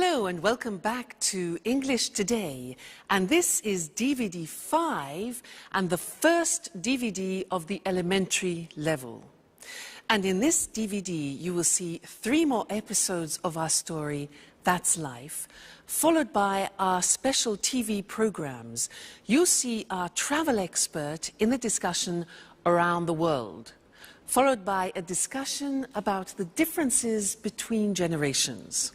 Hello and welcome back to English Today, and this is DVD 5 and the first DVD of the elementary level. And in this DVD you will see 3 more episodes of our story, That's Life, followed by our special TV programs. You'll see our travel expert in the discussion Around the World, followed by a discussion about the differences between generations.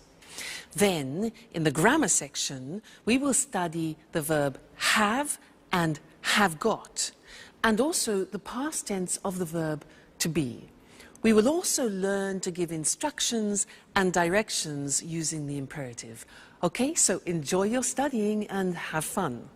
Then, in the grammar section, we will study the verb have and have got, and also the past tense of the verb to be. We will also learn to give instructions and directions using the imperative. Okay, so enjoy your studying and have fun.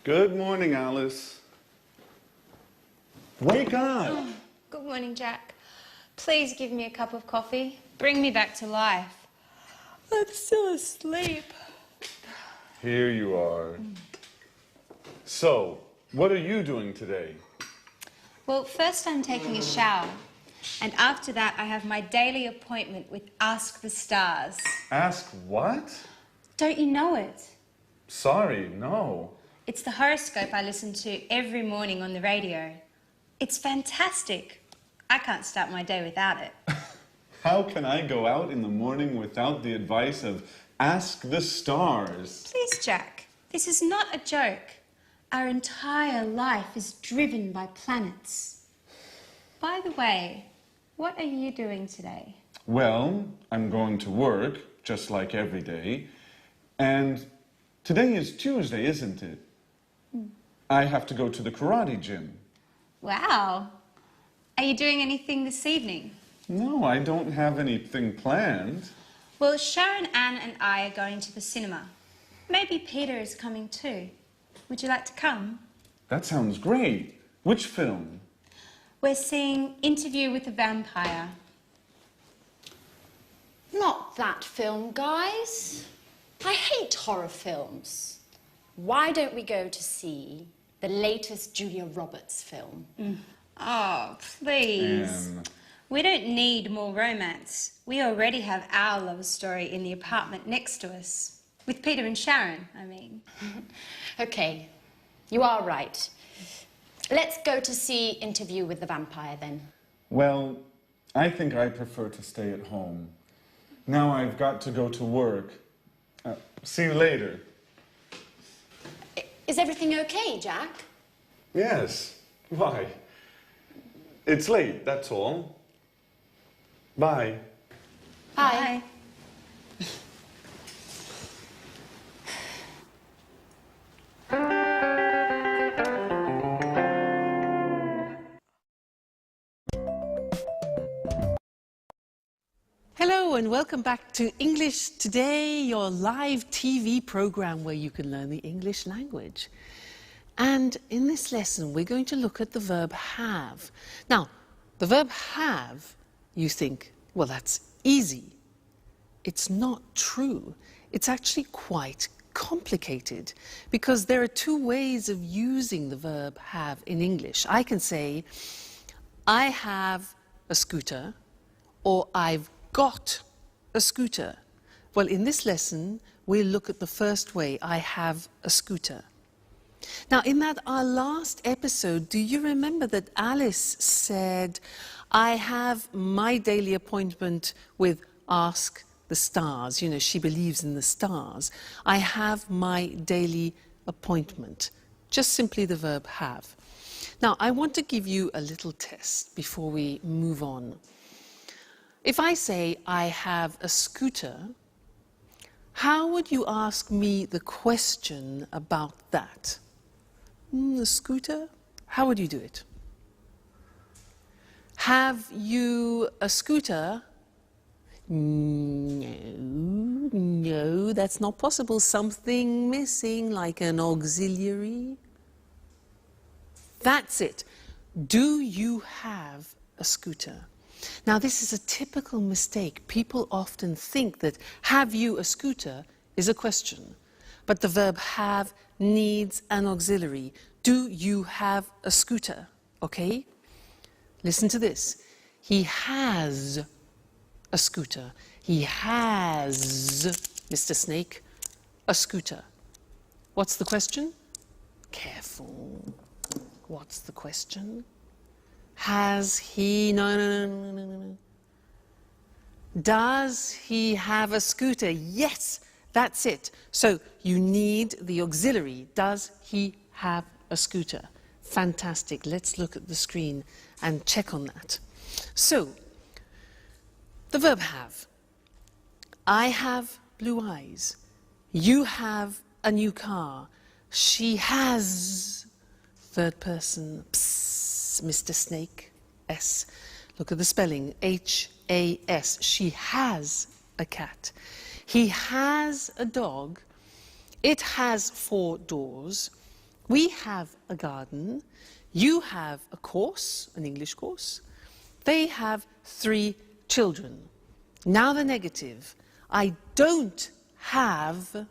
Good morning, Alice. Wake up! Oh, good morning, Jack. Please give me a cup of coffee. Bring me back to life. I'm still asleep. Here you are. So, what are you doing today? Well, first I'm taking a shower. And after that, I have my daily appointment with Ask the Stars. Ask what? Don't you know it? Sorry, no. It's the horoscope I listen to every morning on the radio. It's fantastic. I can't start my day without it. How can I go out in the morning without the advice of Ask the Stars? Please, Jack, this is not a joke. Our entire life is driven by planets. By the way, what are you doing today? Well, I'm going to work, just like every day. And today is Tuesday, isn't it? I have to go to the karate gym. Wow. Are you doing anything this evening? No, I don't have anything planned. Well, Sharon, Anne and I are going to the cinema. Maybe Peter is coming too. Would you like to come? That sounds great. Which film? We're seeing Interview with the Vampire. Not that film, guys. I hate horror films. Why don't we go to see the latest Julia Roberts film? Oh, please. We don't need more romance. We already have our love story in the apartment next to us. With Peter and Sharon, I mean. Okay, you are right. Let's go to see Interview with the Vampire then. Well, I think I prefer to stay at home. Now I've got to go to work. See you later. Is everything okay, Jack? Yes. Why? It's late, that's all. Bye. Bye. Hello and welcome back to English Today, your live TV program where you can learn the English language. And in this lesson, we're going to look at the verb have. Now, the verb have, you think, well, that's easy. It's not true. It's actually quite complicated because there are 2 ways of using the verb have in English. I can say, I have a scooter, or I've got a scooter. Well, in this lesson, we'll look at the first way, I have a scooter. Now, in our last episode, do you remember that Alice said, I have my daily appointment with Ask the Stars. You know, she believes in the stars. I have my daily appointment. Just simply the verb have. Now, I want to give you a little test before we move on. If I say, I have a scooter, how would you ask me the question about that? A scooter? How would you do it? Have you a scooter? No, that's not possible. Something missing, like an auxiliary. That's it. Do you have a scooter? Now, this is a typical mistake. People often think that have you a scooter is a question, but the verb have needs an auxiliary. Do you have a scooter? Okay? Listen to this. He has a scooter. He has, Mr. Snake, a scooter. What's the question? Careful. What's the question? Has he... No. Does he have a scooter? Yes, that's it. So you need the auxiliary. Does he have a scooter? Fantastic. Let's look at the screen and check on that. So, the verb have. I have blue eyes. You have a new car. She has, third person, psst, Mr. Snake, S. Look at the spelling, H-A-S. She has a cat. He has a dog. It has 4 doors. We have a garden. You have a course, an English course. They have 3 children. Now the negative. I don't have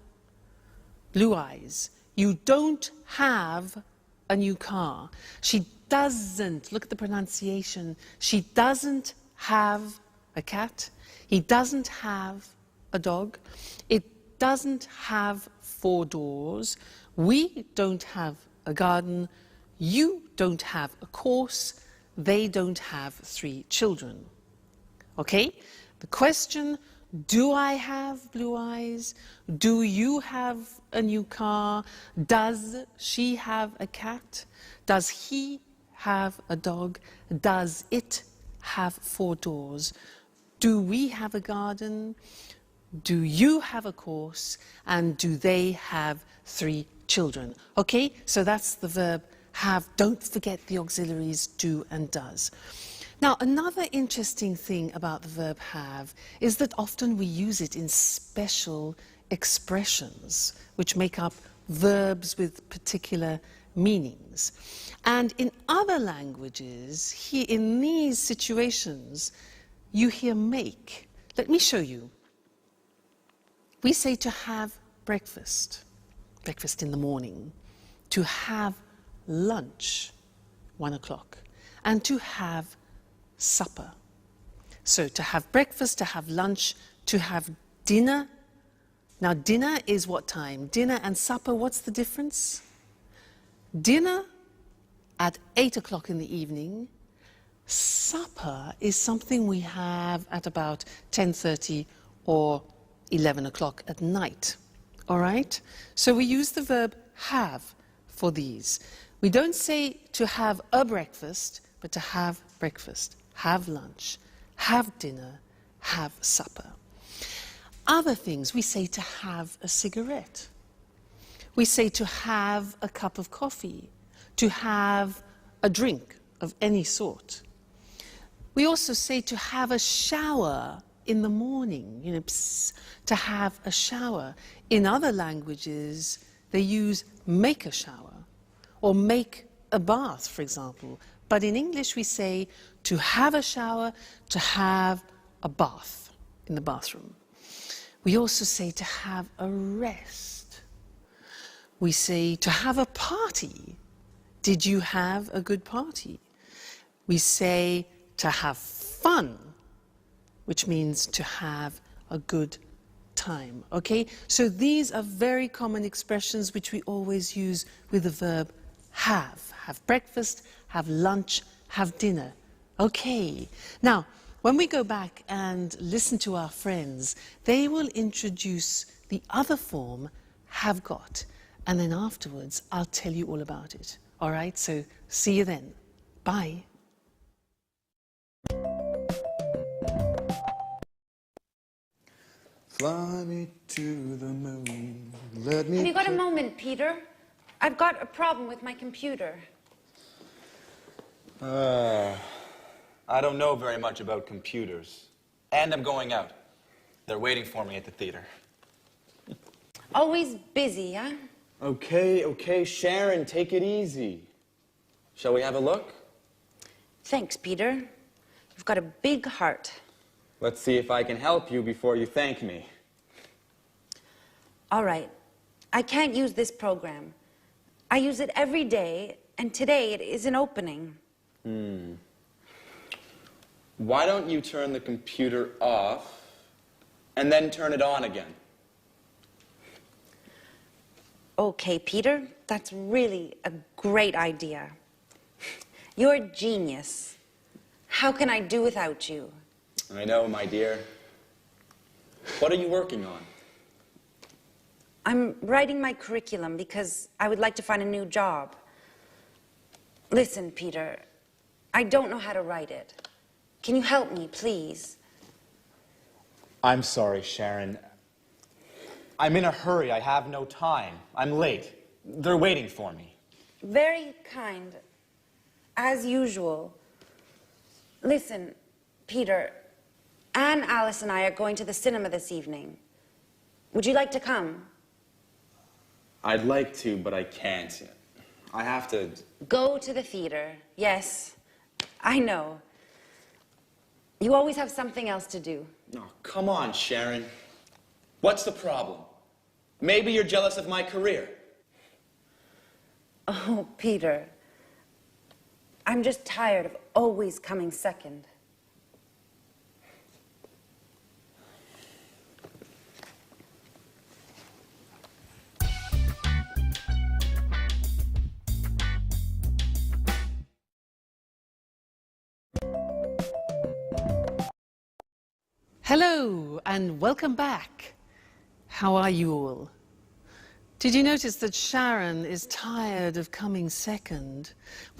blue eyes. You don't have a new car. She doesn't, look at the pronunciation, she doesn't have a cat. He doesn't have a dog. It doesn't have 4 doors. We don't have a garden. You don't have a course. They don't have 3 children. Okay? The question, do I have blue eyes? Do you have a new car? Does she have a cat? Does he have a dog? Does it have 4 doors? Do we have a garden? Do you have a course? And do they have 3 children? Okay, so that's the verb have. Don't forget the auxiliaries do and does. Now, another interesting thing about the verb have is that often we use it in special expressions which make up verbs with particular meanings. And in other languages, in these situations, you hear make. Let me show you. We say to have breakfast, breakfast in the morning, to have lunch, 1 o'clock, and to have supper. So to have breakfast, to have lunch, to have dinner. Now dinner is what time? Dinner and supper, what's the difference? Dinner at 8 o'clock in the evening. Supper is something we have at about 10:30 or 11 o'clock at night. All right? So we use the verb have for these. We don't say to have a breakfast, but to have breakfast, have lunch, have dinner, have supper. Other things, we say to have a cigarette. We say to have a cup of coffee, to have a drink of any sort. We also say to have a shower in the morning, to have a shower. In other languages, they use make a shower or make a bath, for example. But in English, we say to have a shower, to have a bath in the bathroom. We also say to have a rest. We say to have a party. Did you have a good party? We say to have fun, which means to have a good time, okay? So these are very common expressions which we always use with the verb have. Have breakfast, have lunch, have dinner. Okay. Now, when we go back and listen to our friends, they will introduce the other form, have got, and then afterwards I'll tell you all about it. All right? So see you then. Bye. Fly me to the moon. Let me. Have you got a moment, Peter? I've got a problem with my computer. I don't know very much about computers. And I'm going out. They're waiting for me at the theater. Always busy, huh? Okay, Sharon, take it easy. Shall we have a look? Thanks, Peter. You've got a big heart. Let's see if I can help you before you thank me. All right. I can't use this program, I use it every day, and today it isn't opening. Why don't you turn the computer off and then turn it on again? Okay, Peter, that's really a great idea. You're a genius. How can I do without you? I know, my dear. What are you working on? I'm writing my curriculum because I would like to find a new job. Listen, Peter, I don't know how to write it. Can you help me, please? I'm sorry, Sharon. I'm in a hurry. I have no time. I'm late. They're waiting for me. Very kind, as usual. Listen, Peter, Anne, Alice, and I are going to the cinema this evening. Would you like to come? I'd like to, but I can't. I have to... Go to the theater. Yes, I know. You always have something else to do. Oh, come on, Sharon. What's the problem? Maybe you're jealous of my career. Oh, Peter, I'm just tired of always coming second. Hello and welcome back. How are you all? Did you notice that Sharon is tired of coming second?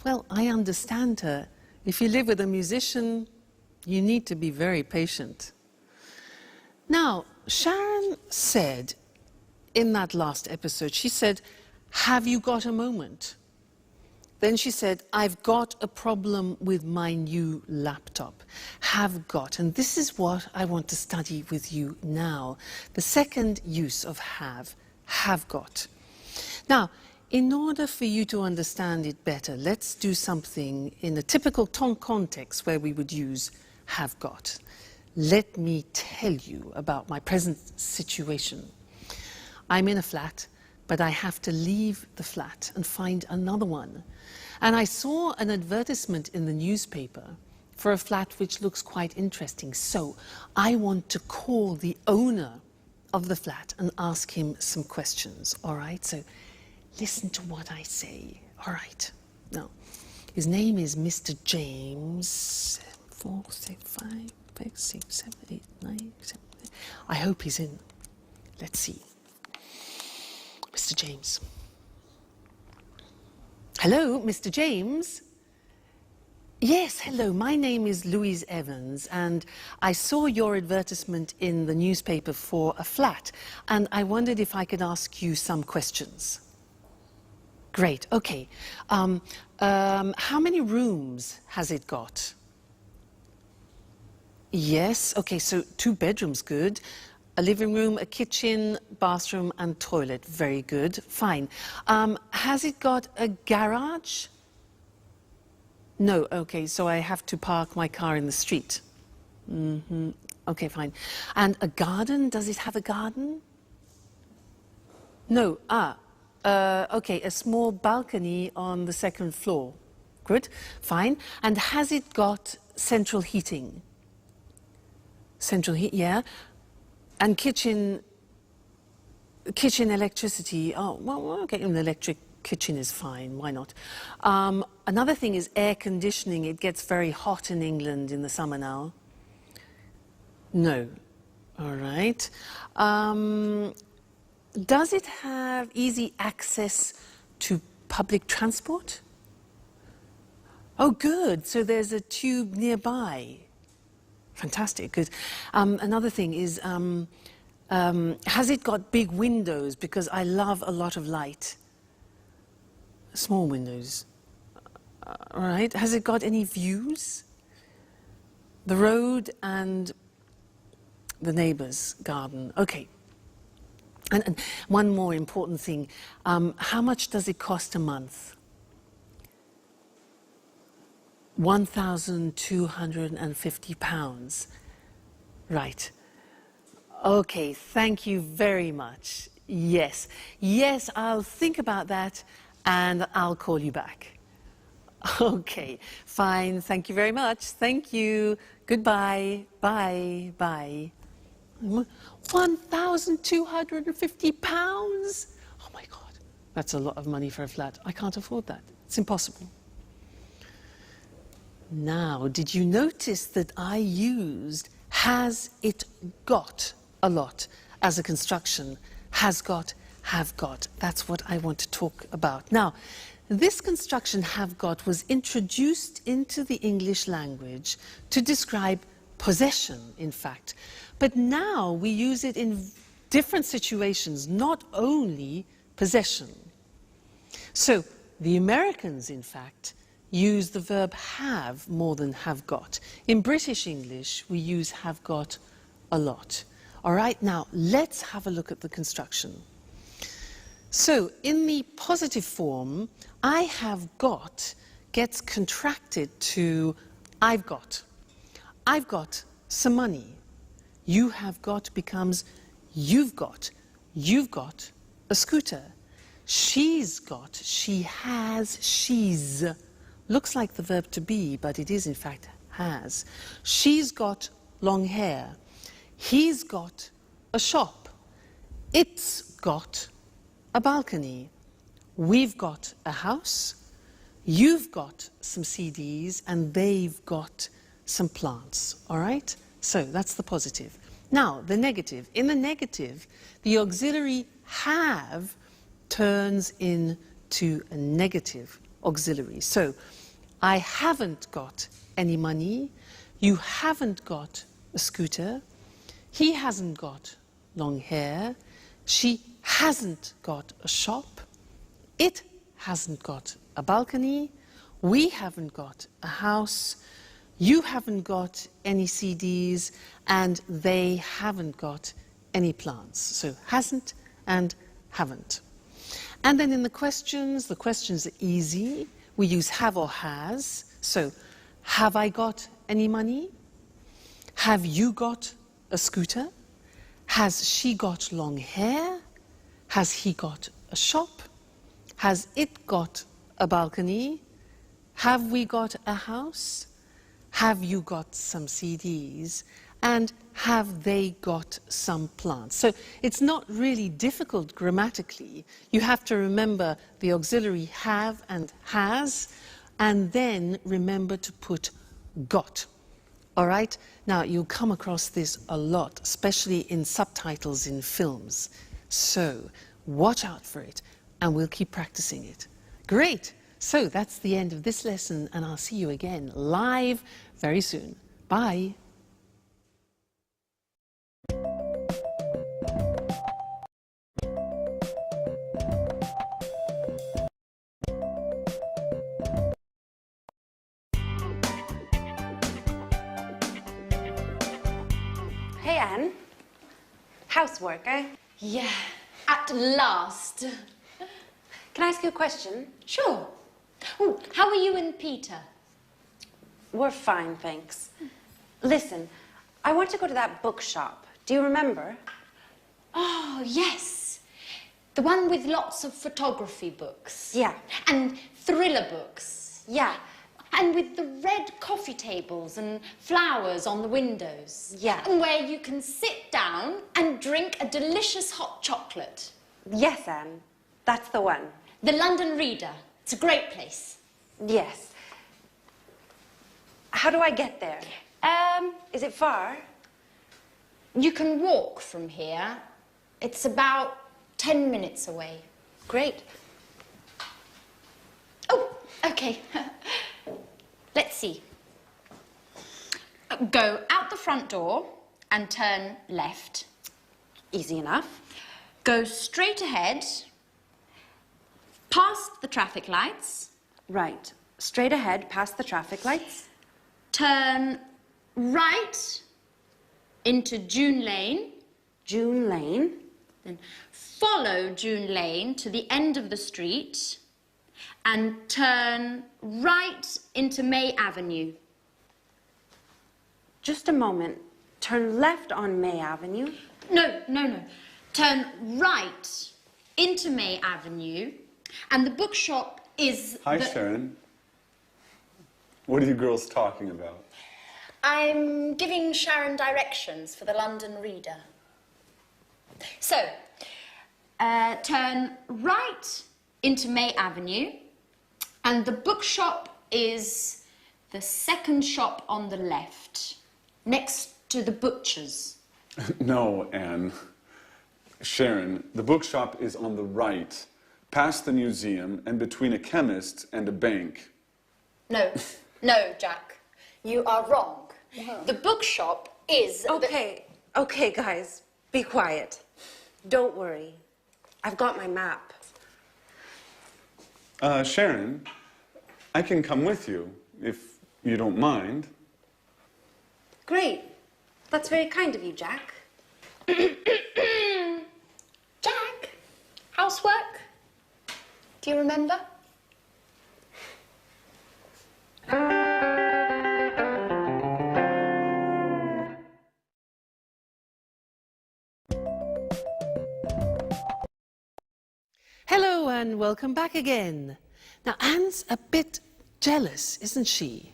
Well, I understand her. If you live with a musician, you need to be very patient. Now, Sharon said in that last episode, she said, "Have you got a moment?" Then she said, "I've got a problem with my new laptop." Have got. And this is what I want to study with you now. The second use of have got. Now, in order for you to understand it better, let's do something in a typical context where we would use have got. Let me tell you about my present situation. I'm in a flat, but I have to leave the flat and find another one. And I saw an advertisement in the newspaper for a flat which looks quite interesting. So I want to call the owner of the flat and ask him some questions, all right? So listen to what I say, all right? Now, his name is Mr. James. 4, 6, 5, 6, 7, 8, 9, 7, 8. I hope he's in. Let's see. Mr. James. Hello, Mr. James? Yes, hello, my name is Louise Evans and I saw your advertisement in the newspaper for a flat and I wondered if I could ask you some questions. Great, okay. How many rooms has it got? Yes, okay, so 2 bedrooms, good. A living room, a kitchen, bathroom and toilet, very good, fine. Has it got a garage? No, okay, so I have to park my car in the street. Okay, fine. And a garden, does it have a garden? No, okay, a small balcony on the 2nd floor. Good, fine. And has it got central heating? Central heat, yeah. And kitchen electricity, oh, well, okay, an electric kitchen is fine, why not? Another thing is air conditioning. It gets very hot in England in the summer now. No, all right. Does it have easy access to public transport? Oh, good, so there's a tube nearby. Fantastic, good. Another thing is, has it got big windows? Because I love a lot of light. Small windows. All right. Has it got any views? The road and the neighbour's garden. Okay. And one more important thing. How much does it cost a month? £1,250. Right. Okay, thank you very much. Yes, I'll think about that and I'll call you back. Okay, fine. Thank you very much. Thank you. Goodbye. Bye. Bye. £1,250? Oh my God, that's a lot of money for a flat. I can't afford that. It's impossible. Now, did you notice that I used has it got a lot as a construction? Has got, have got. That's what I want to talk about. Now, this construction have got was introduced into the English language to describe possession, in fact. But now we use it in different situations, not only possession. So the Americans, in fact, use the verb have more than have got. In British English, we use have got a lot. All right, now let's have a look at the construction. So in the positive form, I have got gets contracted to I've got. I've got some money. You have got becomes you've got. You've got a scooter. She's got, she has, she's. Looks like the verb to be, but it is in fact has. She's got long hair. He's got a shop. It's got a balcony. We've got a house. You've got some CDs, and they've got some plants. All right? So that's the positive. Now, the negative. In the negative, the auxiliary have turns into a negative auxiliary. So, I haven't got any money. You haven't got a scooter. He hasn't got long hair. She hasn't got a shop. It hasn't got a balcony. We haven't got a house. You haven't got any CDs, and they haven't got any plants. So hasn't and haven't. And then in the questions are easy. We use have or has. So, have I got any money? Have you got a scooter? Has she got long hair? Has he got a shop? Has it got a balcony? Have we got a house? Have you got some CDs? And have they got some plants? So it's not really difficult grammatically. You have to remember the auxiliary have and has, and then remember to put got. All right? Now, you'll come across this a lot, especially in subtitles in films. So watch out for it, and we'll keep practicing it. Great! So that's the end of this lesson, and I'll see you again live very soon. Bye! Hey, Anne. Housework, eh? Yeah, at last. Can I ask you a question? Sure. Oh, how are you and Peter? We're fine, thanks. Listen, I want to go to that bookshop. Do you remember? Oh, yes. The one with lots of photography books. Yeah. And thriller books. Yeah. And with the red coffee tables and flowers on the windows. Yeah. And where you can sit down and drink a delicious hot chocolate. Yes, Anne. That's the one. The London Reader. It's a great place. Yes. How do I get there? Is it far? You can walk from here. It's about 10 minutes away. Great. Oh, okay. Let's see. Go out the front door and turn left. Easy enough. Go straight ahead, past the traffic lights. Right. Straight ahead, past the traffic lights. Turn right into June Lane. June Lane. Then follow June Lane to the end of the street and turn right into May Avenue. Just a moment. Turn left on May Avenue. No. Turn right into May Avenue And the bookshop is Hi, Sharon. What are you girls talking about? I'm giving Sharon directions for the London Reader. So, turn right into May Avenue, and the bookshop is the second shop on the left, next to the butcher's. No, Anne. Sharon, the bookshop is on the right, past the museum and between a chemist and a bank. No, no, Jack. You are wrong. The bookshop is... Okay, okay, guys, be quiet. Don't worry. I've got my map. Sharon, I can come with you, if you don't mind. Great. That's very kind of you, Jack. Jack, housework? Do you remember? Hello and welcome back again. Now Anne's a bit jealous, isn't she?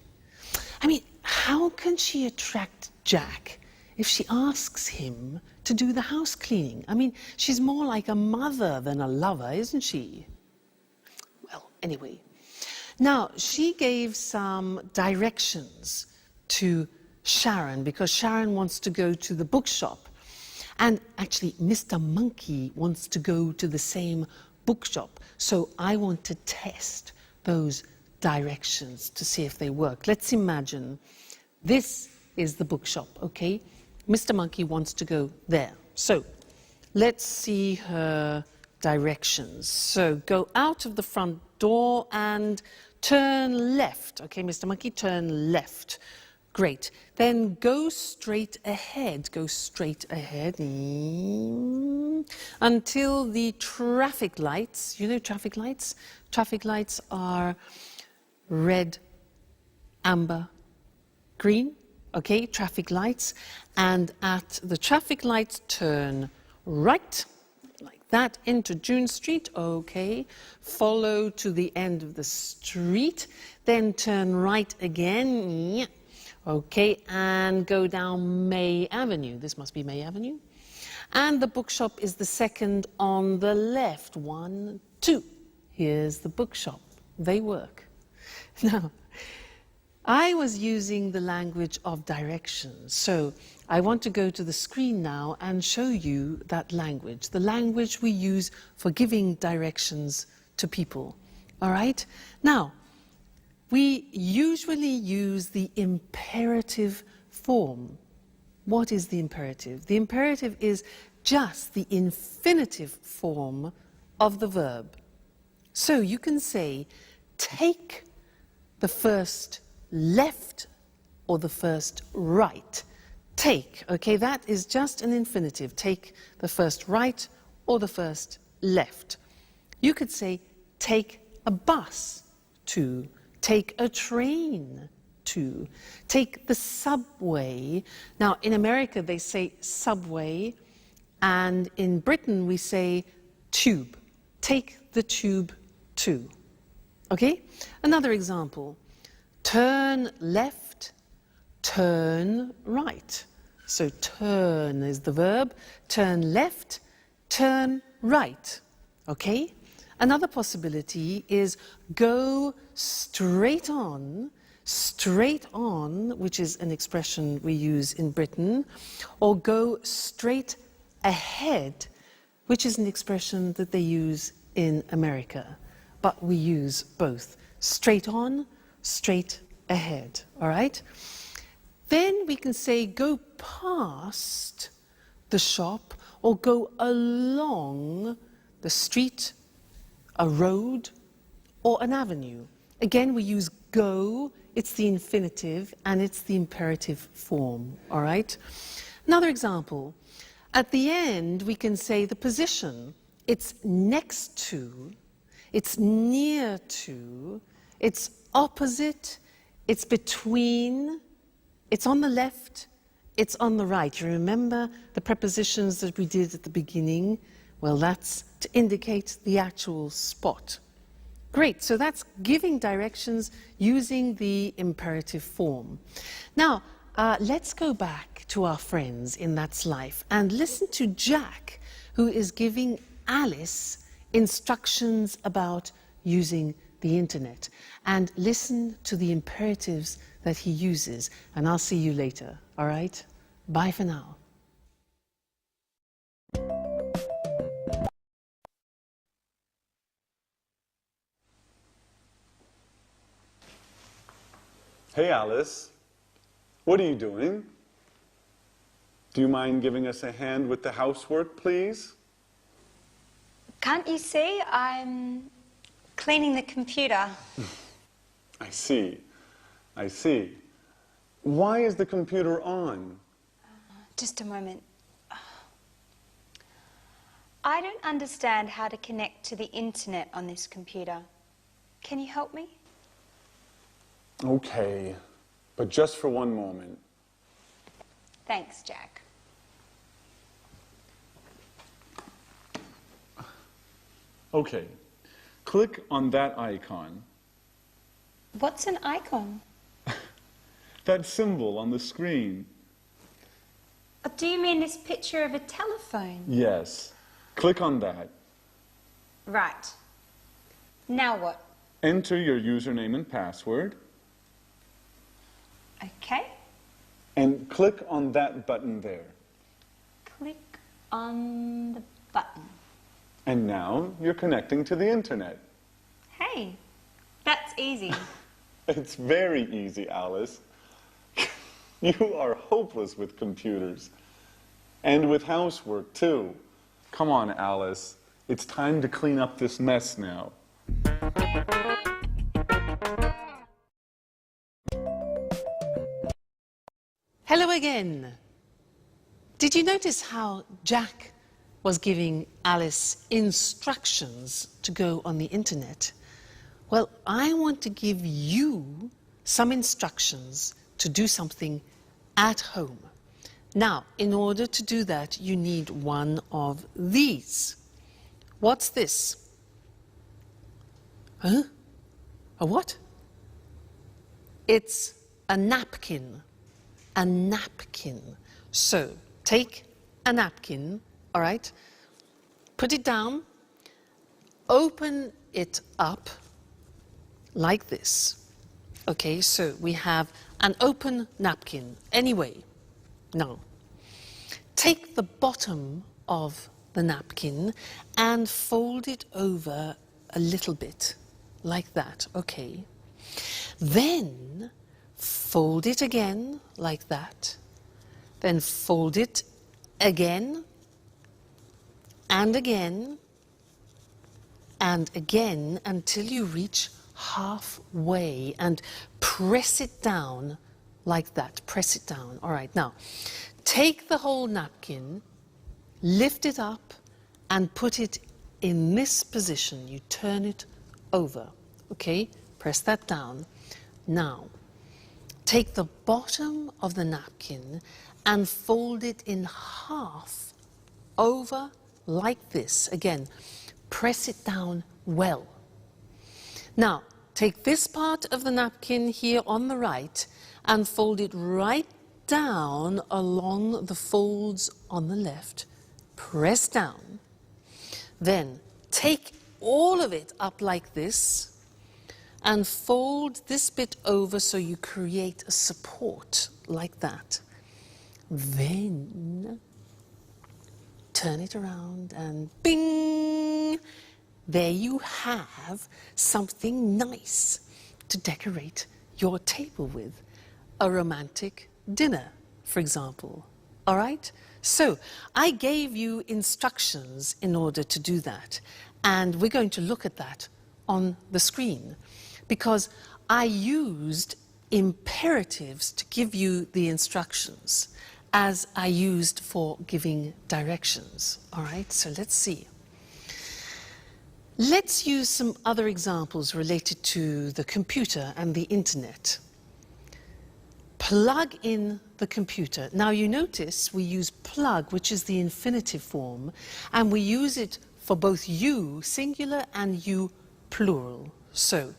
I mean, how can she attract Jack if she asks him to do the house cleaning? I mean, she's more like a mother than a lover, isn't she? Well, anyway. Now, she gave some directions to Sharon because Sharon wants to go to the bookshop. And actually, Mr. Monkey wants to go to the same bookshop. So I want to test those directions to see if they work. Let's imagine this is the bookshop, okay? Mr. Monkey wants to go there. So let's see her directions. So go out of the front door and turn left. Okay, Mr. Monkey, turn left. Great. Then go straight ahead. Go straight ahead until the traffic lights, you know traffic lights? Traffic lights are red, amber, green. Okay, traffic lights. And at the traffic lights, turn right, like that, into June Street. Okay, follow to the end of the street. Then turn right again. Okay, and go down May Avenue. This must be May Avenue. And the bookshop is the second on the left. 1, 2. Here's the bookshop. They work. Now, I was using the language of directions. So I want to go to the screen now and show you that language, the language we use for giving directions to people. All right? Now, we usually use the imperative form. What is the imperative? The imperative is just the infinitive form of the verb. So you can say, take the first left or the first right. Take, okay, that is just an infinitive. Take the first right or the first left. You could say, take a bus to. Take a train to, take the subway. Now, in America, they say subway, and in Britain, we say tube. Take the tube to. Okay? Another example. Turn left, turn right. So turn is the verb. Turn left, turn right. Okay? Another possibility is go straight on, which is an expression we use in Britain, or go straight ahead, which is an expression that they use in America. But we use both. Straight on, straight ahead, all right? Then we can say go past the shop or go along the street, a road, or an avenue. Again, we use go, it's the infinitive, and it's the imperative form, all right? Another example. At the end, we can say the position. It's next to, it's near to, it's opposite, it's between, it's on the left, it's on the right. You remember the prepositions that we did at the beginning? Well, that's to indicate the actual spot, Great, so that's giving directions using the imperative form. Now, let's go back to our friends in That's Life and listen to Jack, who is giving Alice instructions about using the internet. And listen to the imperatives that he uses, and I'll see you later, all right? Bye for now. Hey, Alice. What are you doing? Do you mind giving us a hand with the housework, please? Can't you see? I'm cleaning the computer. I see. I see. Why is the computer on? Just a moment. I don't understand how to connect to the internet on this computer. Can you help me? Okay, but just for one moment. Thanks, Jack. Okay, click on that icon. What's an icon? That symbol on the screen. Do you mean this picture of a telephone? Yes, click on that. Right. Now what? Enter your username and password. Okay. And click on that button there. Click on the button. And now you're connecting to the internet. Hey, that's easy. It's very easy, Alice. You are hopeless with computers. And with housework, too. Come on, Alice. It's time to clean up this mess now. Hello again. Did you notice how Jack was giving Alice instructions to go on the internet? Well, I want to give you some instructions to do something at home. Now, in order to do that, you need one of these. What's this? Huh? A what? It's a napkin. A napkin. So, take a napkin, all right? Put it down, open it up like this. Okay, so we have an open napkin. Anyway, now, take the bottom of the napkin and fold it over a little bit, like that, okay? Then, fold it again, like that. Then fold it again, and again, and again, until you reach halfway, and press it down like that. Press it down. All right, now, take the whole napkin, lift it up, and put it in this position. You turn it over, okay? Press that down. Now, take the bottom of the napkin and fold it in half over like this. Again, press it down well. Now, take this part of the napkin here on the right and fold it right down along the folds on the left. Press down. Then take all of it up like this and fold this bit over so you create a support like that. Then turn it around and bing! There you have something nice to decorate your table with. A romantic dinner, for example. All right? So I gave you instructions in order to do that. And we're going to look at that on the screen, because I used imperatives to give you the instructions as I used for giving directions. All right, so let's see. Let's use some other examples related to the computer and the internet. Plug in the computer. Now you notice we use plug, which is the infinitive form, and we use it for both you, singular, and you, plural. So,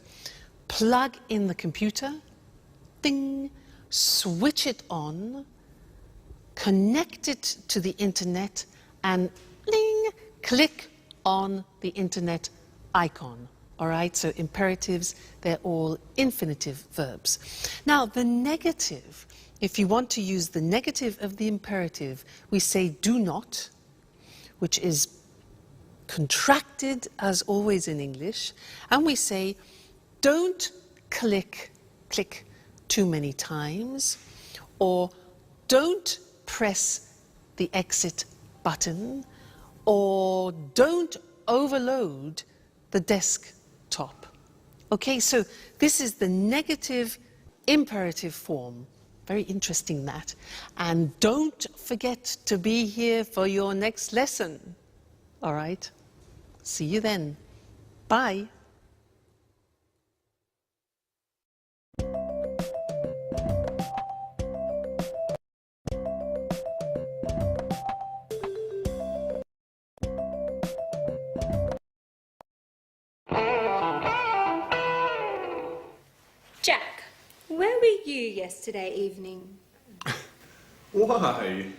plug in the computer, ding, switch it on, connect it to the internet, and ding, click on the internet icon. All right, so imperatives, they're all infinitive verbs. Now, the negative, if you want to use the negative of the imperative, we say do not, which is contracted as always in English, and we say don't click too many times, or don't press the exit button, or don't overload the desktop. Okay, so this is the negative imperative form. Very interesting, that. And don't forget to be here for your next lesson. All right? See you then. Bye. Jack, where were you yesterday evening? Why?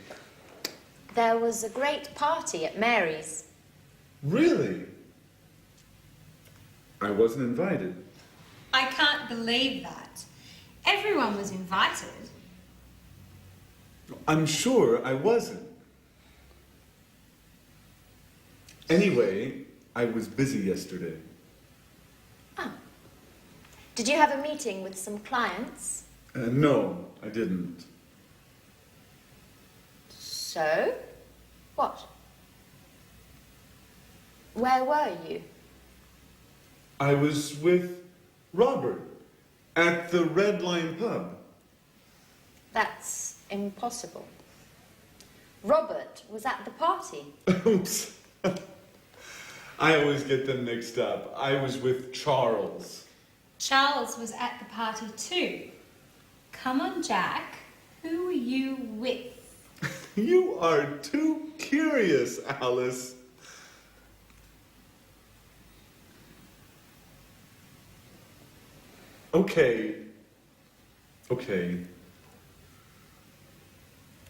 There was a great party at Mary's. Really? I wasn't invited. I can't believe that. Everyone was invited. I'm sure I wasn't. Anyway, I was busy yesterday. Oh. Did you have a meeting with some clients? No, I didn't. So? What? Where were you? I was with Robert at the Red Lion pub. That's impossible. Robert was at the party. Oops. I always get them mixed up. I was with Charles. Charles was at the party too. Come on, Jack. Who were you with? You are too curious, Alice. Okay.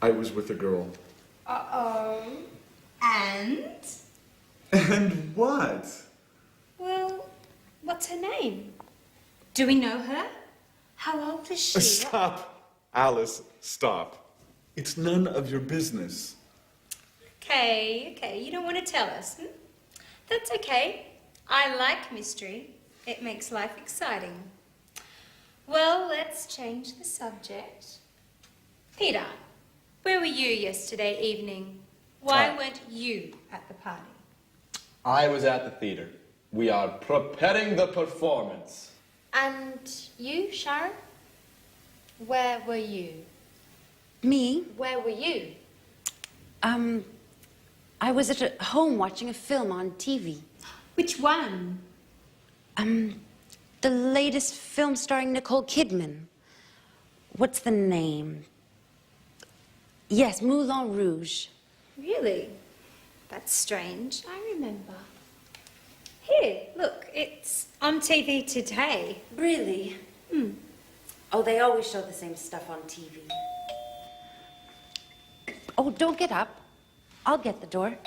I was with a girl. Uh-oh. And? And what? Well, what's her name? Do we know her? How old is she? Stop, Alice, stop. It's none of your business. Okay, you don't want to tell us. That's okay. I like mystery. It makes life exciting. Well, let's change the subject. Peter, where were you yesterday evening? Why weren't you at the party? I was at the theater. We are preparing the performance. And you, Sharon? Where were you? Me? Where were you? I was at home watching a film on TV. Which one? The latest film starring Nicole Kidman. What's the name? Yes, Moulin Rouge. Really? That's strange. I remember. Here, look, it's on TV today. Really? Oh, they always show the same stuff on TV. Oh, don't get up. I'll get the door.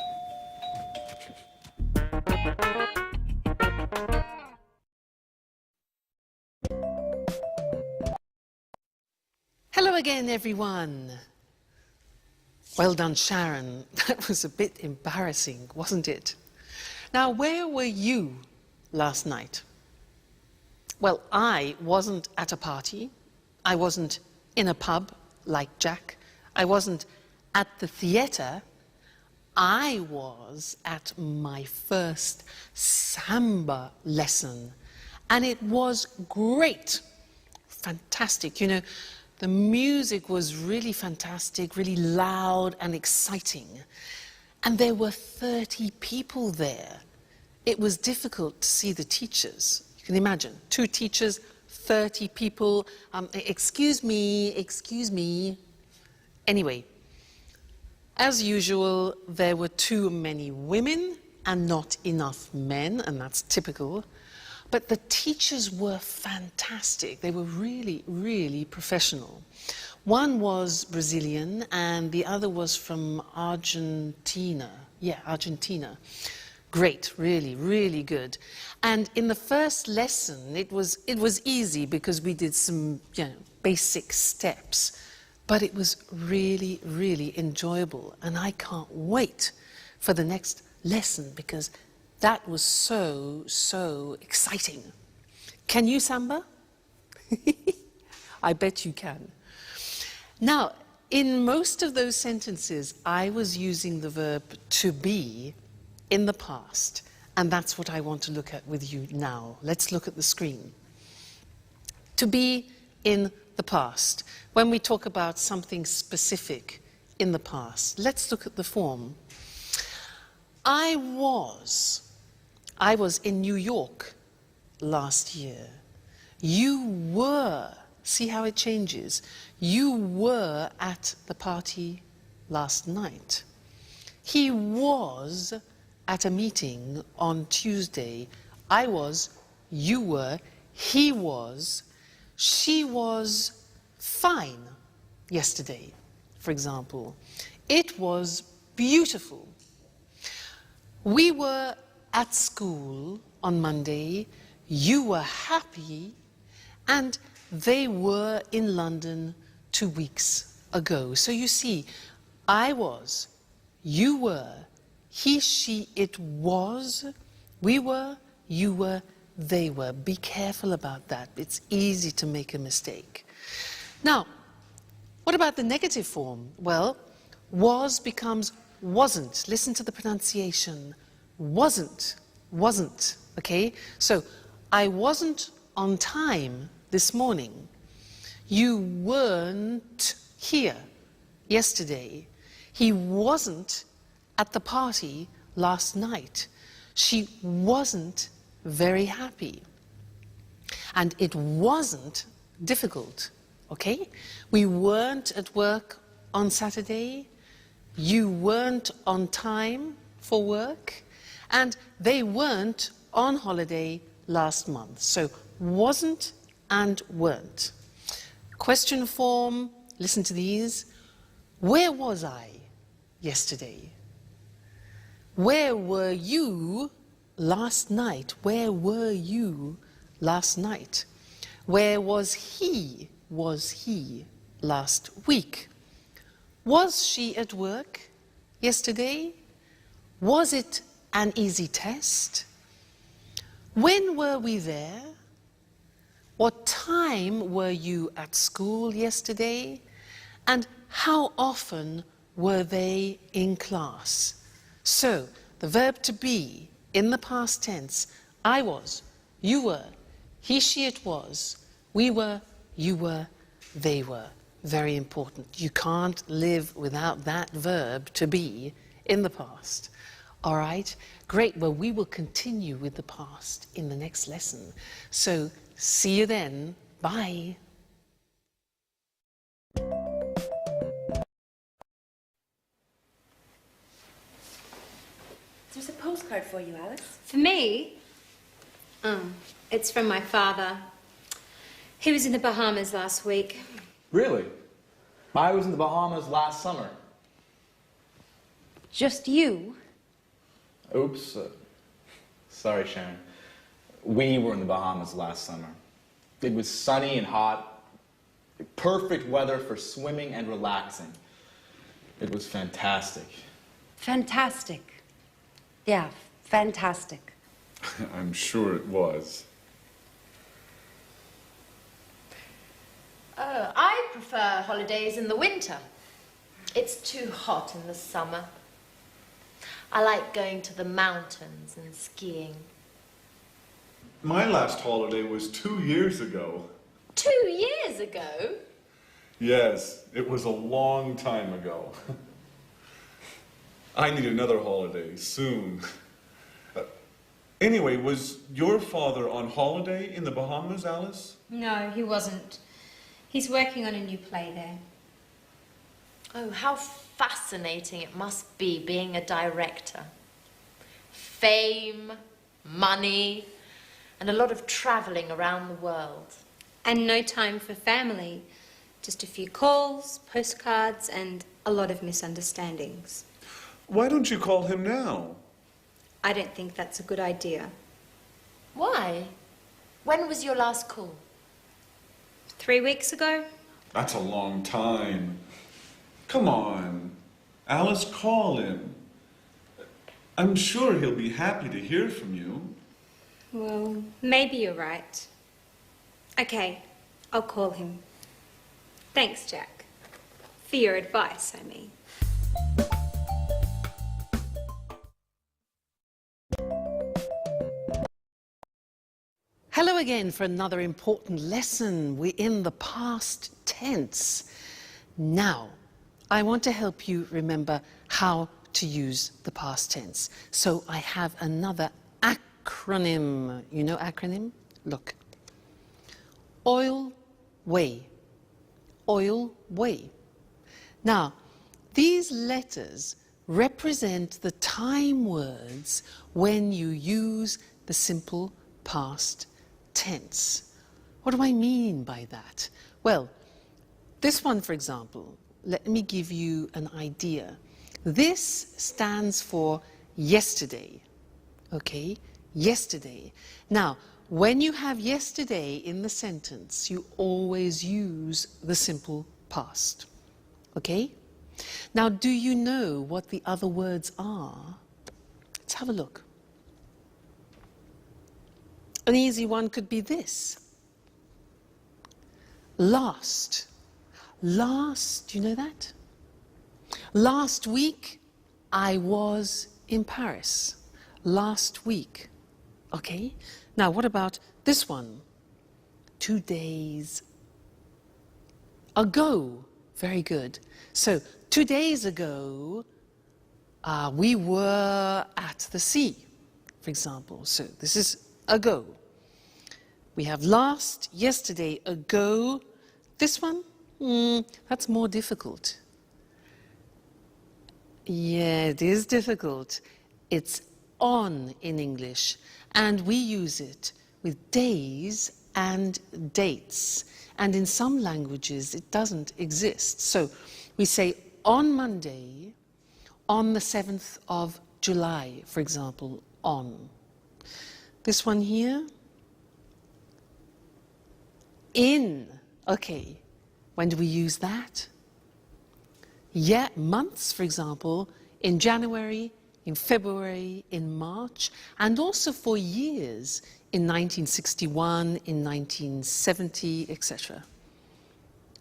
Hello again, everyone. Well done, Sharon. That was a bit embarrassing, wasn't it? Now, where were you last night? Well, I wasn't at a party. I wasn't in a pub like Jack. I wasn't at the theatre. I was at my first samba lesson, and it was great. Fantastic. You know, the music was really fantastic, really loud and exciting. And there were 30 people there. It was difficult to see the teachers. You can imagine, 2 teachers, 30 people. Excuse me. Anyway, as usual, there were too many women and not enough men, and that's typical. But the teachers were fantastic. They were really, really professional. One was Brazilian and the other was from Argentina. Yeah, Argentina. Great, really, really good. And in the first lesson, it was easy because we did some, basic steps. But it was really, really enjoyable. And I can't wait for the next lesson because that was so, so exciting. Can you samba? I bet you can. Now, in most of those sentences, I was using the verb to be in the past. And that's what I want to look at with you now. Let's look at the screen. To be in the past. When we talk about something specific in the past, let's look at the form. I was in New York last year. You were, see how it changes? You were at the party last night. He was at a meeting on Tuesday. I was, you were, he was, she was fine yesterday, for example. It was beautiful. We were at school on Monday, you were happy, and they were in London 2 weeks ago. So you see, I was, you were, he, she, it was, we were, you were, they were. Be careful about that. It's easy to make a mistake. Now, what about the negative form? Well, was becomes wasn't. Listen to the pronunciation. Wasn't, wasn't, okay? So, I wasn't on time this morning. You weren't here yesterday. He wasn't at the party last night. She wasn't very happy. And it wasn't difficult, okay? We weren't at work on Saturday. You weren't on time for work. And they weren't on holiday last month. So wasn't and weren't. Question form, listen to these. Where was I yesterday? Where were you last night? Where were you last night? Where was he last week? Was she at work yesterday? Was it an easy test? When were we there? What time were you at school yesterday? And how often were they in class? So, the verb to be in the past tense, I was, you were, he, she, it was, we were, you were, they were. Very important. You can't live without that verb to be in the past. All right? Great. Well, we will continue with the past in the next lesson. So, see you then. Bye. There's a postcard for you, Alice. For me? It's from my father. He was in the Bahamas last week. Really? I was in the Bahamas last summer. Just you? Oops. Sorry, Sharon. We were in the Bahamas last summer. It was sunny and hot. Perfect weather for swimming and relaxing. It was fantastic. Fantastic. Yeah, fantastic. I'm sure it was. I prefer holidays in the winter. It's too hot in the summer. I like going to the mountains and skiing. My last holiday was 2 years ago. 2 years ago? Yes, it was a long time ago. I need another holiday soon. Anyway, was your father on holiday in the Bahamas, Alice? No, he wasn't. He's working on a new play there. Oh, how fascinating it must be being a director. Fame, money, and a lot of travelling around the world. And no time for family. Just a few calls, postcards, and a lot of misunderstandings. Why don't you call him now? I don't think that's a good idea. Why? When was your last call? 3 weeks ago? That's a long time. Come on. Alice, call him. I'm sure he'll be happy to hear from you. Well, maybe you're right. Okay, I'll call him. Thanks, Jack. For your advice, I mean. Hello again for another important lesson. We're in the past tense. Now, I want to help you remember how to use the past tense. So I have another acronym. You know acronym? Look. Oil, way. Oil, way. Now, these letters represent the time words when you use the simple past tense. What do I mean by that? Well, this one, for example, let me give you an idea. This stands for yesterday, okay? Yesterday. Now, when you have yesterday in the sentence, you always use the simple past, okay? Now, do you know what the other words are? Let's have a look. An easy one could be this. Last. Last, do you know that? Last week, I was in Paris. Last week. Okay? Now, what about this one? 2 days ago. Very good. So, 2 days ago, we were at the sea, for example. So, this is ago. We have last, yesterday, ago. This one? That's more difficult. Yeah, it is difficult. It's on in English, and we use it with days and dates. And in some languages, it doesn't exist. So we say on Monday, on the 7th of July, for example, on. This one here, in. Okay, when do we use that? Yeah, months, for example, in January, in February, in March, and also for years, in 1961, in 1970, etc.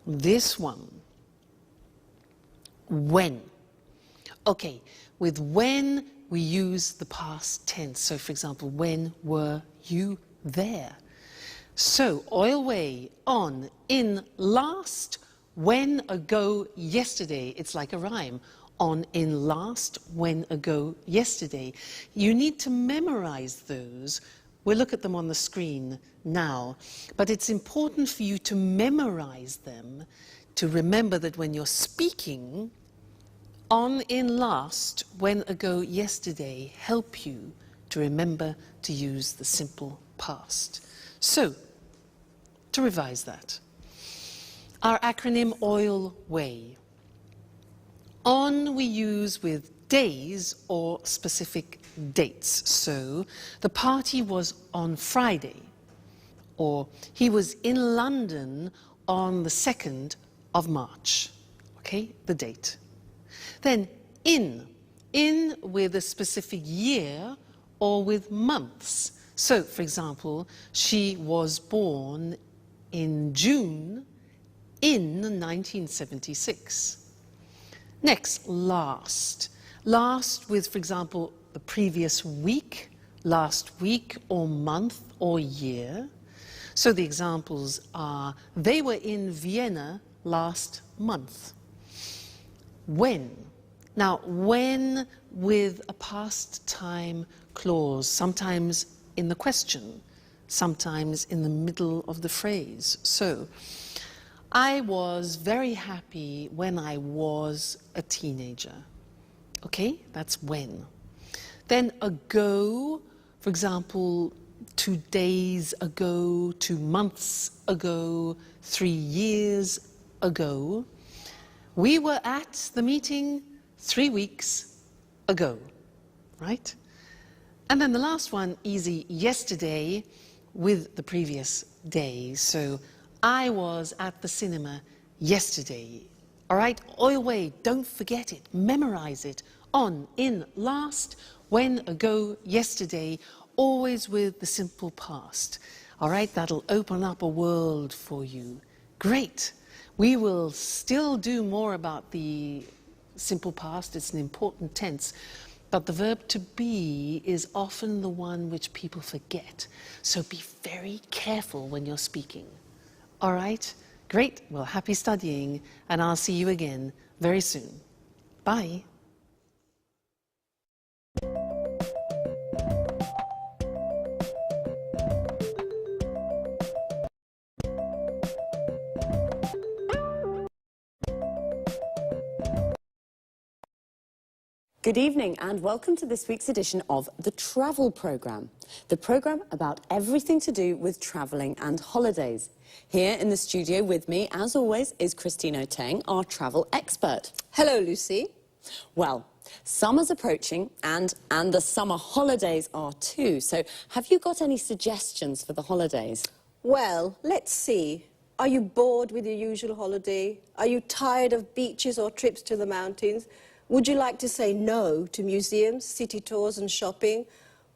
This one, when. Okay, with when we use the past tense. So, for example, when were you there? So, oil way, on, in, last, when, ago, yesterday. It's like a rhyme. On, in, last, when, ago, yesterday. You need to memorize those. We'll look at them on the screen now. But it's important for you to memorize them, to remember that when you're speaking, on, in, last, when, ago, yesterday help you to remember to use the simple past. So, to revise that, our acronym OIL WAY. On we use with days or specific dates. So, the party was on Friday, or he was in London on the 2nd of March. Okay, the date. Then in with a specific year or with months. So, for example, she was born in June in 1976. Next, last. Last with, for example, the previous week, last week or month or year. So the examples are, they were in Vienna last month. When. Now, when with a past time clause, sometimes in the question, sometimes in the middle of the phrase. So, I was very happy when I was a teenager. Okay, that's when. Then ago, for example, 2 days ago, 2 months ago, 3 years ago. We were at the meeting 3 weeks ago, right? And then the last one, easy, yesterday, with the previous day. So I was at the cinema yesterday. All right, always, don't forget it, memorize it. On, in, last, when, ago, yesterday, always with the simple past. All right, that'll open up a world for you. Great. We will still do more about the simple past. It's an important tense. But the verb to be is often the one which people forget. So be very careful when you're speaking. All right? Great. Well, happy studying, and I'll see you again very soon. Bye. Good evening and welcome to this week's edition of the Travel Programme, the programme about everything to do with travelling and holidays. Here in the studio with me, as always, is Christine Oteng, our travel expert. Hello, Lucy. Well, summer's approaching and the summer holidays are too, so have you got any suggestions for the holidays? Well, let's see. Are you bored with your usual holiday? Are you tired of beaches or trips to the mountains? Would you like to say no to museums, city tours and shopping?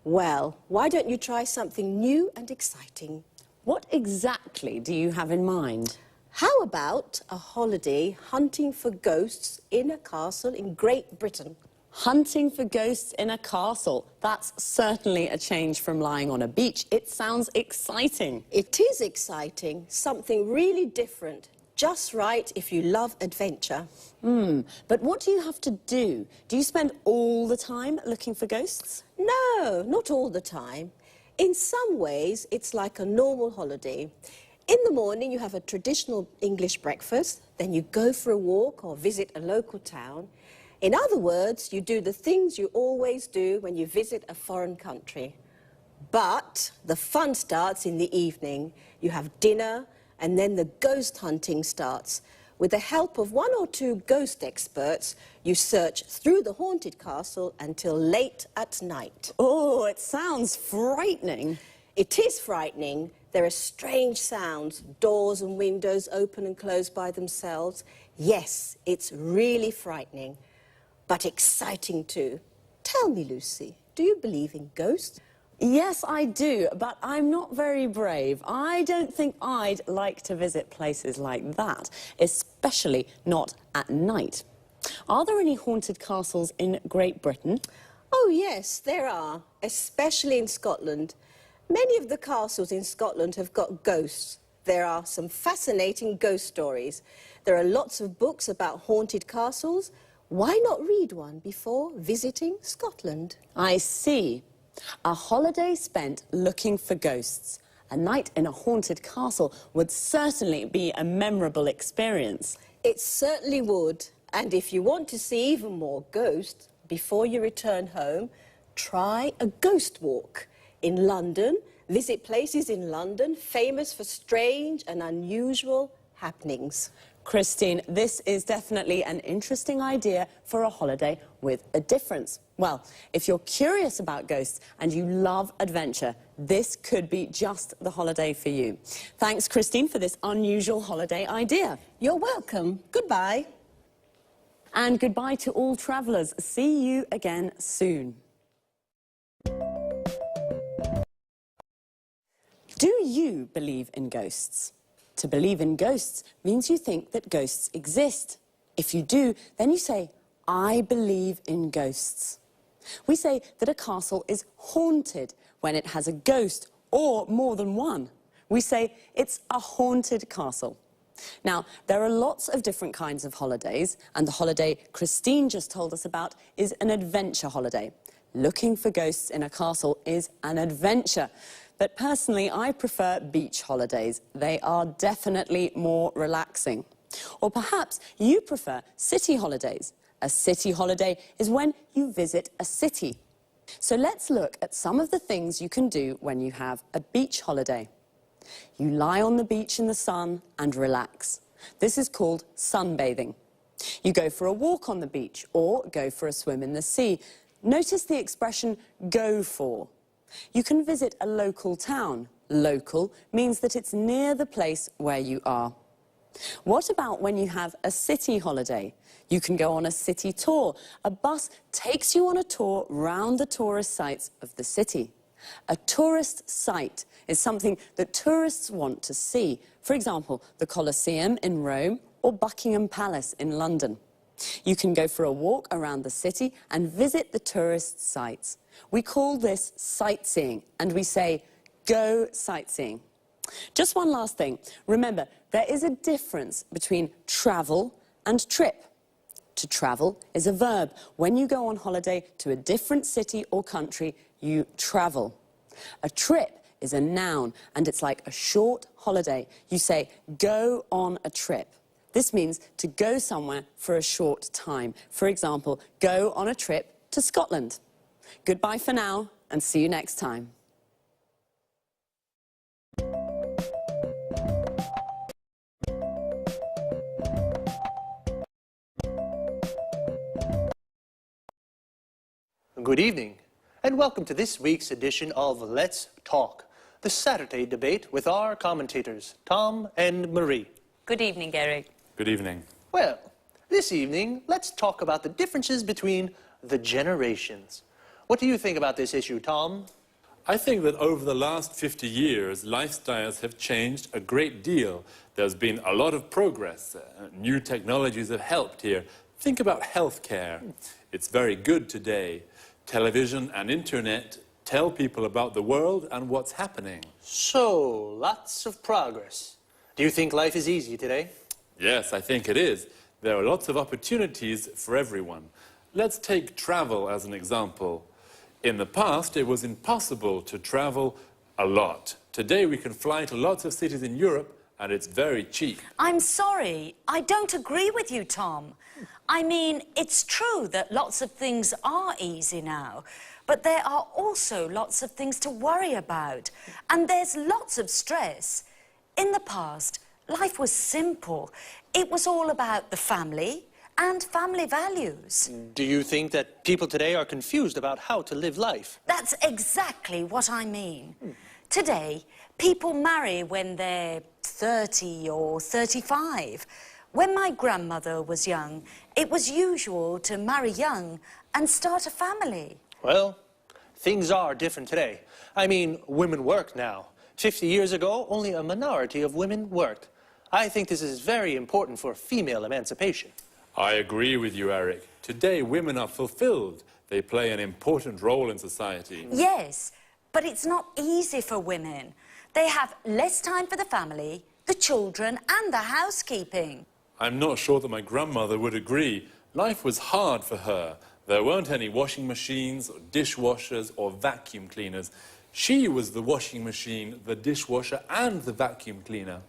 Well, why don't you try something new and exciting? What exactly do you have in mind? How about a holiday hunting for ghosts in a castle in Great Britain? Hunting for ghosts in a castle. That's certainly a change from lying on a beach. It sounds exciting. It is exciting, something really different. Just right if you love adventure. But what do you have to do? Do you spend all the time looking for ghosts? No, not all the time. In some ways, it's like a normal holiday. In the morning, you have a traditional English breakfast, then you go for a walk or visit a local town. In other words, you do the things you always do when you visit a foreign country. But the fun starts in the evening. You have dinner, and then the ghost hunting starts. With the help of 1 or 2 ghost experts, you search through the haunted castle until late at night. Oh, it sounds frightening. It is frightening. There are strange sounds, doors and windows open and close by themselves. Yes, it's really frightening, but exciting too. Tell me, Lucy, do you believe in ghosts? Yes, I do, but I'm not very brave. I don't think I'd like to visit places like that, especially not at night. Are there any haunted castles in Great Britain? Oh, yes, there are, especially in Scotland. Many of the castles in Scotland have got ghosts. There are some fascinating ghost stories. There are lots of books about haunted castles. Why not read one before visiting Scotland? I see. A holiday spent looking for ghosts. A night in a haunted castle would certainly be a memorable experience. It certainly would. And if you want to see even more ghosts before you return home, try a ghost walk. In London, visit places in London famous for strange and unusual happenings. Christine, this is definitely an interesting idea for a holiday with a difference. Well, if you're curious about ghosts and you love adventure, this could be just the holiday for you. Thanks, Christine, for this unusual holiday idea. You're welcome. Goodbye. And goodbye to all travellers. See you again soon. Do you believe in ghosts? To believe in ghosts means you think that ghosts exist. If you do, then you say, I believe in ghosts. We say that a castle is haunted when it has a ghost or more than one. We say it's a haunted castle. Now, there are lots of different kinds of holidays, and the holiday Christine just told us about is an adventure holiday. Looking for ghosts in a castle is an adventure. But personally, I prefer beach holidays. They are definitely more relaxing. Or perhaps you prefer city holidays. A city holiday is when you visit a city. So let's look at some of the things you can do when you have a beach holiday. You lie on the beach in the sun and relax. This is called sunbathing. You go for a walk on the beach or go for a swim in the sea. Notice the expression go for. You can visit a local town. Local means that it's near the place where you are. What about when you have a city holiday? You can go on a city tour. A bus takes you on a tour round the tourist sites of the city. A tourist site is something that tourists want to see. For example, the Colosseum in Rome or Buckingham Palace in London. You can go for a walk around the city and visit the tourist sites. We call this sightseeing, and we say, go sightseeing. Just one last thing. Remember, there is a difference between travel and trip. To travel is a verb. When you go on holiday to a different city or country, you travel. A trip is a noun, and it's like a short holiday. You say, go on a trip. This means to go somewhere for a short time. For example, go on a trip to Scotland. Goodbye for now, and see you next time. Good evening, and welcome to this week's edition of Let's Talk, the Saturday debate with our commentators, Tom and Marie. Good evening, Eric. Good evening. Well, this evening, let's talk about the differences between the generations. What do you think about this issue, Tom? I think that over the last 50 years, lifestyles have changed a great deal. There's been a lot of progress. New technologies have helped here. Think about healthcare. It's very good today. Television and internet tell people about the world and what's happening. So, lots of progress. Do you think life is easy today? Yes, I think it is. There are lots of opportunities for everyone. Let's take travel as an example. In the past, it was impossible to travel a lot. Today, we can fly to lots of cities in Europe, and it's very cheap. I'm sorry, I don't agree with you, Tom. I mean, it's true that lots of things are easy now, but there are also lots of things to worry about, and there's lots of stress. In the past, life was simple. It was all about the family and family values. Do you think that people today are confused about how to live life? That's exactly what I mean. Today, people marry when they're 30 or 35. When my grandmother was young, it was usual to marry young and start a family. Well, things are different today. I mean, women work now. 50 years ago, only a minority of women worked. I think this is very important for female emancipation. I agree with you, Eric. Today, women are fulfilled. They play an important role in society. Yes, but it's not easy for women. They have less time for the family, the children, and the housekeeping. I'm not sure that my grandmother would agree. Life was hard for her. There weren't any washing machines, or dishwashers, or vacuum cleaners. She was the washing machine, the dishwasher, and the vacuum cleaner.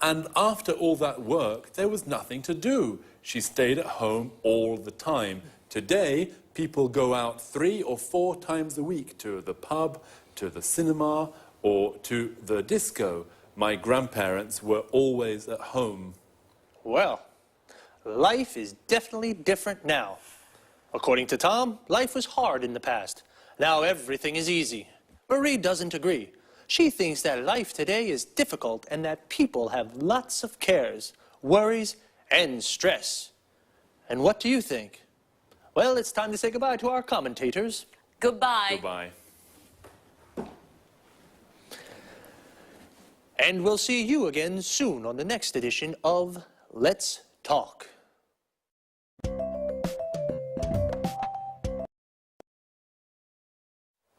And after all that work, there was nothing to do. She stayed at home all the time. Today, people go out 3 or 4 times a week to the pub, to the cinema, or to the disco. My grandparents were always at home. Well, life is definitely different now. According to Tom, life was hard in the past. Now everything is easy. Marie doesn't agree. She thinks that life today is difficult and that people have lots of cares, worries, and stress. And what do you think? Well, it's time to say goodbye to our commentators. Goodbye. Goodbye. And we'll see you again soon on the next edition of Let's Talk.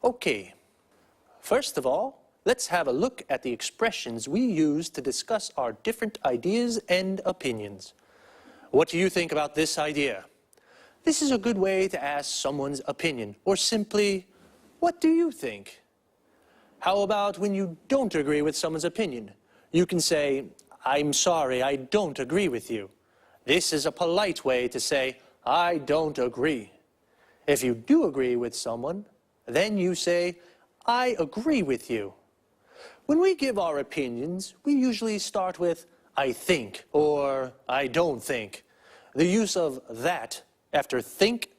Okay, first of all, let's have a look at the expressions we use to discuss our different ideas and opinions. What do you think about this idea? This is a good way to ask someone's opinion, or simply, what do you think? How about when you don't agree with someone's opinion? You can say, I'm sorry, I don't agree with you. This is a polite way to say, I don't agree. If you do agree with someone, then you say, I agree with you. When we give our opinions, we usually start with, I think, or I don't think. The use of that after think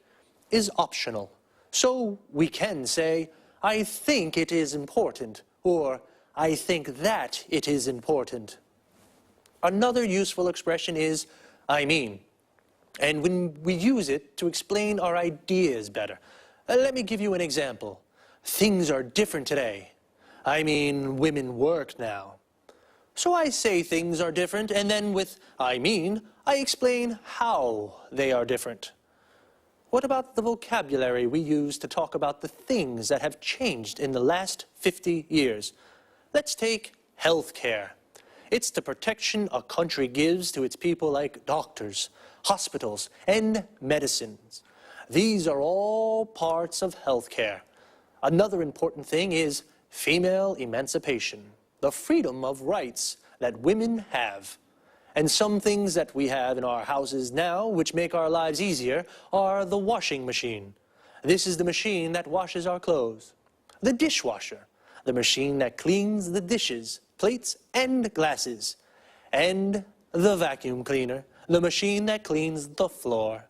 is optional. So we can say, I think it is important, or I think that it is important. Another useful expression is, I mean. And when we use it to explain our ideas better. Let me give you an example. Things are different today. I mean, women work now. So I say things are different, and then with I mean, I explain how they are different. What about the vocabulary we use to talk about the things that have changed in the last 50 years? Let's take healthcare. It's the protection a country gives to its people like doctors, hospitals, and medicines. These are all parts of healthcare. Another important thing is female emancipation, the freedom of rights that women have. And some things that we have in our houses now, which make our lives easier, are the washing machine. This is the machine that washes our clothes. The dishwasher, the machine that cleans the dishes, plates, and glasses. And the vacuum cleaner, the machine that cleans the floor.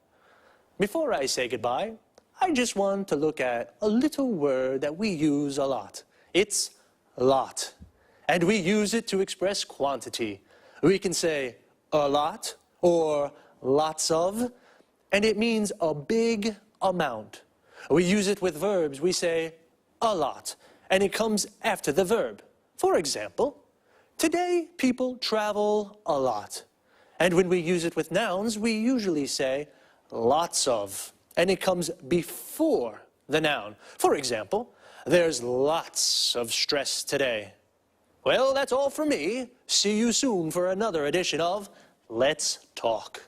Before I say goodbye, I just want to look at a little word that we use a lot. It's lot. And we use it to express quantity. We can say a lot or lots of, and it means a big amount. We use it with verbs. We say a lot, and it comes after the verb. For example, today people travel a lot. And when we use it with nouns, we usually say lots of, and it comes before the noun. For example, there's lots of stress today. Well, that's all for me. See you soon for another edition of Let's Talk.